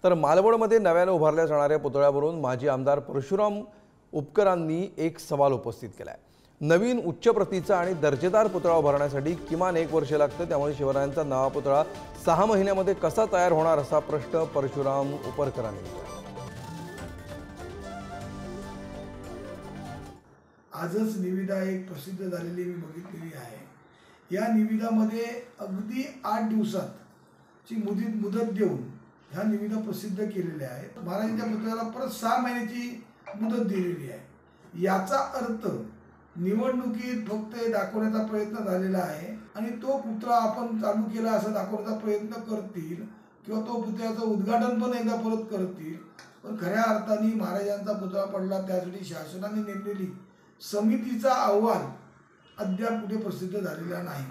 तर मालवणमध्ये नव्याने उभारल्या जाणाऱ्या पुतळ्यावरून माजी आमदार परशुराम उपकरांनी एक सवाल उपस्थित केलाय। नवीन उच्च प्रतीचा आणि दर्जेदार पुतळा उभारण्यासाठी किमान 1 वर्ष लागतं, त्यामुळे शिवरायांचा नवा पुतळा 6 महिन्यामध्ये कसा तयार होणार असा प्रश्न परशुराम उपकरांनी विचारला। आजच निविदा एक प्रसिद्ध झालेली मी बघितलेली आहे। या निविदामध्ये अगदी 8 दिवसाची मुदत देऊन ह्या निविदा प्रसिद्ध केलेल्या आहेत। महाराजांच्या पुतळ्याला परत 6 महिन्याची मुदत दिलेली आहे। याचा अर्थ निवडणुकीत फक्त दाखवण्याचा प्रयत्न झालेला आहे आणि तो पुतळा आपण चालू केला असं दाखवण्याचा प्रयत्न करतील किंवा तो पुतळ्याचं उद्घाटन पण एकदा परत करतील। पण खऱ्या अर्थाने महाराजांचा पुतळा पडला त्यासाठी शासनाने नेमलेली समितीचा अहवाल अद्याप कुठे प्रसिद्ध झालेला नाही।